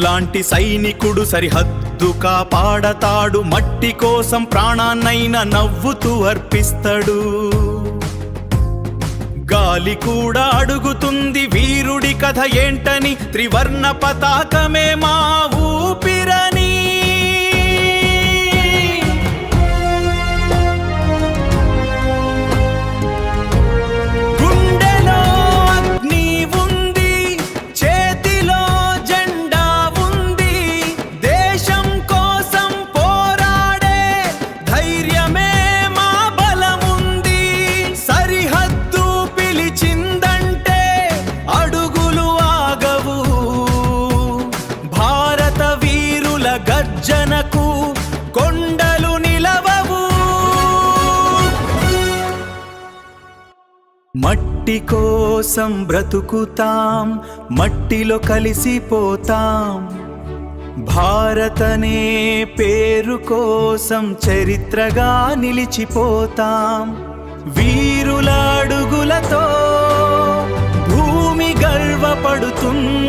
లాంటి సైనికుడు సరిహద్దు కాపాడతాడు, మట్టి కోసం ప్రాణాన్నైనా నవ్వుతూ అర్పిస్తాడు. గాలి కూడా అడుగుతుంది వీరుడి కథ ఏంటని, త్రివర్ణ పతాకమే మా ఊపిరని. గుండెలో అగ్ని ఉంది, చేతిలో జెండా ఉంది, దేశం కోసం పోరాడే ధైర్యమే మా బలముంది. సరిహద్దు పిలిచిందంటే అడుగులు ఆగవు, భారత వీరుల గర్జనకు కొండలు నిలవవు. మట్టి కోసం బ్రతుకుతాం, మట్టిలో కలిసిపోతాం, భారతనే పేరు కోసం చరిత్రగా నిలిచిపోతాం. వీరుల అడుగులతో భూమి గర్వపడుతుంది.